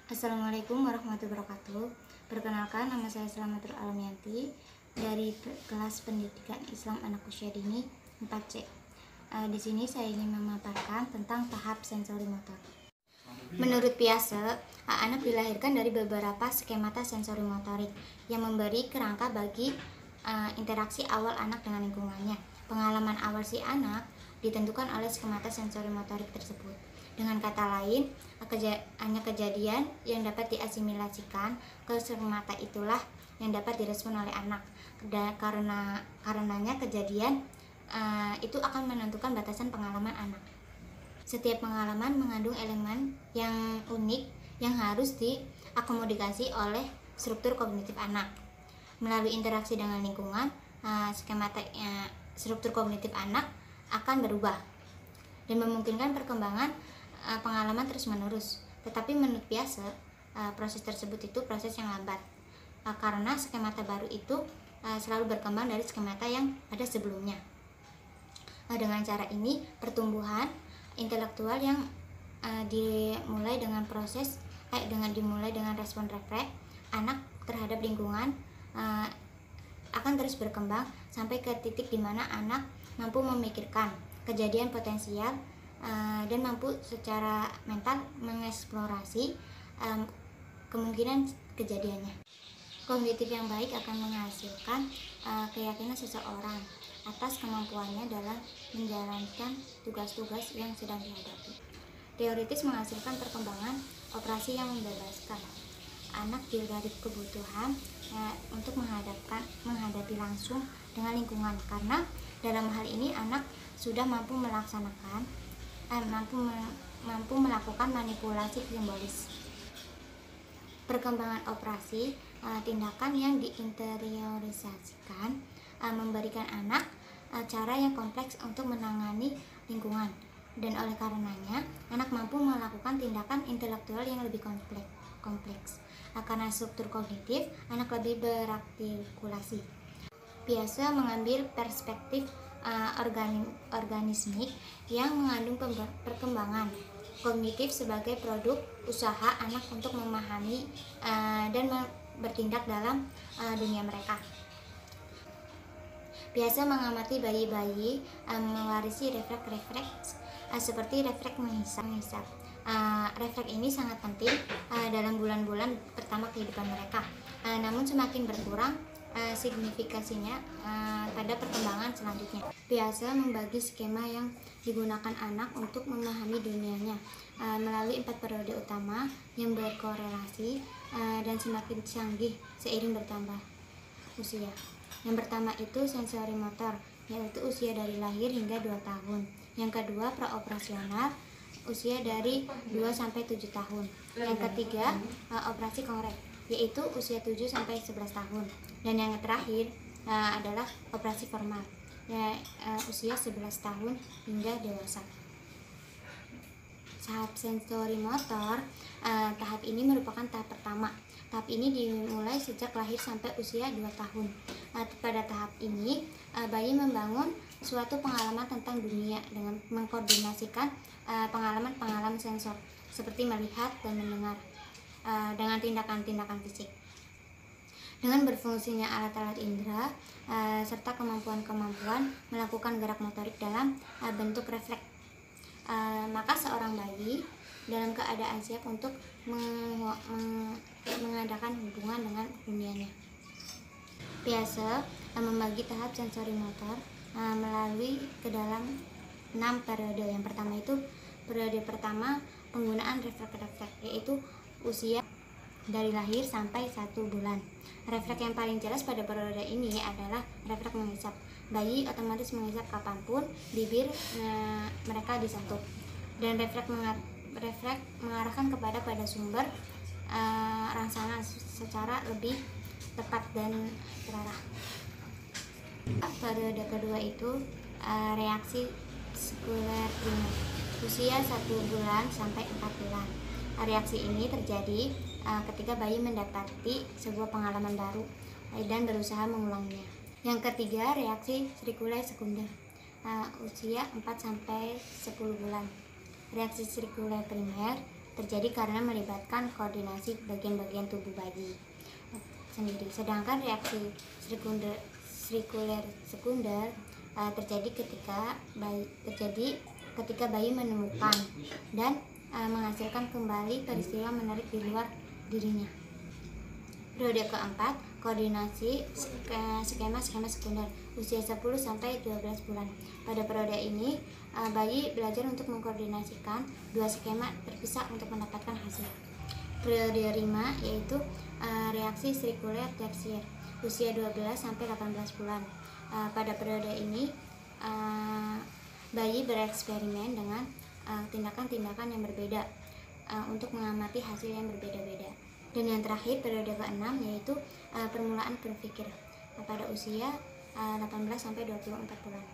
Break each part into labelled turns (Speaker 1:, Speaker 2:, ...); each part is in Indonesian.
Speaker 1: Assalamualaikum warahmatullahi wabarakatuh. Perkenalkan, nama saya Selamatul Alamianti dari kelas Pendidikan Islam Anak Usia Dini 4C. Di sini saya ingin memaparkan tentang tahap sensori motor. Menurut Piase, anak dilahirkan dari beberapa skemata sensori motorik yang memberi kerangka bagi interaksi awal anak dengan lingkungannya. Pengalaman awal si anak ditentukan oleh skemata sensori motorik tersebut. Dengan kata lain, hanya kejadian yang dapat diasimilasikan ke skemata itulah yang dapat direspon oleh anak. Karenanya kejadian itu akan menentukan batasan pengalaman anak. Setiap pengalaman mengandung elemen yang unik yang harus diakomodasi oleh struktur kognitif anak. Melalui interaksi dengan lingkungan, skemata struktur kognitif anak akan berubah dan memungkinkan perkembangan pengalaman terus-menerus. Tetapi menurut Piase, proses tersebut itu proses yang lambat karena skemata baru itu selalu berkembang dari skemata yang ada sebelumnya. Dengan cara ini, pertumbuhan intelektual yang dimulai dengan respon refleks anak terhadap lingkungan akan terus berkembang sampai ke titik di mana anak mampu memikirkan kejadian potensial dan mampu secara mental mengeksplorasi kemungkinan kejadiannya. Kognitif yang baik akan menghasilkan keyakinan seseorang atas kemampuannya dalam menjalankan tugas-tugas yang sedang dihadapi. Teoritis menghasilkan perkembangan operasi yang membebaskan anak dari kebutuhan untuk menghadapi langsung dengan lingkungan, karena dalam hal ini anak sudah mampu melakukan manipulasi simbolis. Perkembangan operasi, tindakan yang diinteriorisasikan memberikan anak cara yang kompleks untuk menangani lingkungan, dan oleh karenanya anak mampu melakukan tindakan intelektual yang lebih kompleks. Karena struktur kognitif, anak lebih berartikulasi. Piase mengambil perspektif organismik yang mengandung perkembangan kognitif sebagai produk usaha anak untuk memahami dan bertindak dalam dunia mereka. Piase mengamati bayi-bayi mewarisi refleks seperti refleks menghisap. Refleks ini sangat penting dalam bulan-bulan pertama kehidupan mereka, namun semakin berkurang signifikasinya pada perkembangan selanjutnya. Piase membagi skema yang digunakan anak untuk memahami dunianya melalui 4 periode utama yang berkorelasi dan semakin canggih seiring bertambah usia. Yang pertama itu sensori motor, yaitu usia dari lahir hingga 2 tahun. Yang kedua praoperasional, usia dari 2-7 tahun. Yang ketiga operasi korek, yaitu usia 7-11 tahun. Dan yang terakhir adalah operasi formal, usia 11 tahun hingga dewasa. Tahap sensori motor, tahap ini merupakan tahap pertama. Tahap ini dimulai sejak lahir sampai usia 2 tahun. Pada tahap ini, bayi membangun suatu pengalaman tentang dunia dengan mengkoordinasikan pengalaman sensor seperti melihat dan mendengar dengan tindakan-tindakan fisik. Dengan berfungsinya alat-alat indera serta kemampuan melakukan gerak motorik dalam bentuk refleks, maka seorang bayi dalam keadaan siap untuk mengadakan hubungan dengan dunianya. Piase membagi tahap sensori motor melalui ke dalam 6 periode. Yang pertama itu periode pertama penggunaan refleks, yaitu usia dari lahir sampai 1 bulan. Refleks yang paling jelas pada periode ini adalah refleks menghisap. Bayi otomatis menghisap kapanpun bibir mereka disentuh, dan refleks mengarahkan pada sumber rangsangan secara lebih tepat dan terarah. Periode kedua itu reaksi sekuler primer, usia 1 bulan sampai 4 bulan. Reaksi ini terjadi ketika bayi mendapati sebuah pengalaman baru dan berusaha mengulangnya. Yang ketiga, reaksi sekuler sekunder, usia 4-10 bulan. Reaksi sekuler primer terjadi karena melibatkan koordinasi bagian-bagian tubuh bayi sendiri. Sedangkan reaksi sekunder terjadi ketika bayi menemukan dan menghasilkan kembali peristiwa menarik di luar dirinya. Periode keempat, koordinasi skema sekunder usia 10 sampai 12 bulan. Pada periode ini, bayi belajar untuk mengkoordinasikan dua skema terpisah untuk mendapatkan hasil. Periode 5 yaitu reaksi sirkuler tersier usia 12 sampai 18 bulan. Pada periode ini, bayi bereksperimen dengan tindakan-tindakan yang berbeda untuk mengamati hasil yang berbeda-beda. Dan yang terakhir, periode ke-6 yaitu permulaan berpikir pada usia 18 sampai 24 bulan.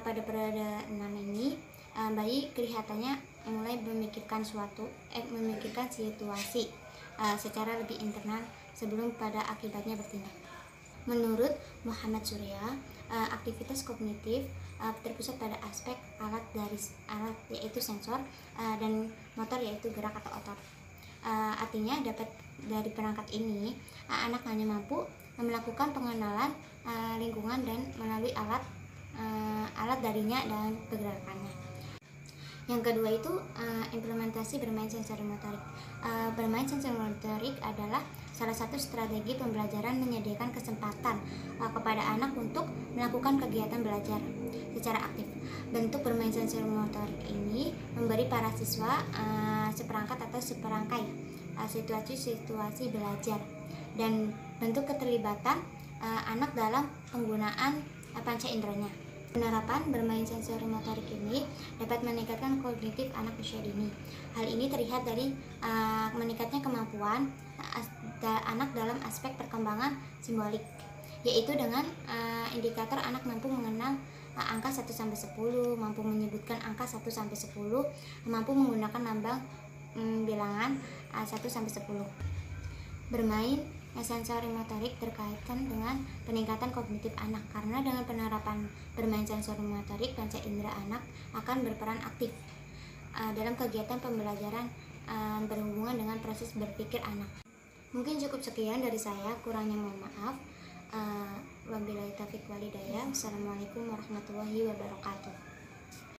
Speaker 1: Pada periode 6 ini, bayi kelihatannya mulai memikirkan situasi secara lebih internal sebelum pada akibatnya bertindak. Menurut Muhammad Surya, aktivitas kognitif terpusat pada aspek alat yaitu sensor dan motor yaitu gerak atau otot. Artinya dari perangkat ini anak hanya mampu melakukan pengenalan lingkungan dan melalui alat darinya dan pergerakannya. Yang kedua itu implementasi bermain sensori motorik. Bermain sensori motorik adalah salah satu strategi pembelajaran menyediakan kesempatan kepada anak untuk melakukan kegiatan belajar secara aktif. Bentuk bermain sensori motorik ini memberi para siswa seperangkai situasi belajar dan bentuk keterlibatan anak dalam penggunaan panca inderanya. Penerapan bermain sensori motorik ini dapat meningkatkan kognitif anak usia dini. Hal ini terlihat dari meningkatnya kemampuan anak dalam aspek perkembangan simbolik, yaitu dengan indikator anak mampu mengenal angka 1-10, mampu menyebutkan angka 1-10, mampu menggunakan lambang bilangan 1-10. Bermain sensori motorik berkaitan dengan peningkatan kognitif anak, karena dengan penerapan bermain sensori motorik, panca indera anak akan berperan aktif dalam kegiatan pembelajaran berhubungan dengan proses berpikir anak. Mungkin cukup sekian dari saya, kurangnya mohon maaf. Wabillahi taufiq walhidayah. Wassalamualaikum warahmatullahi wabarakatuh.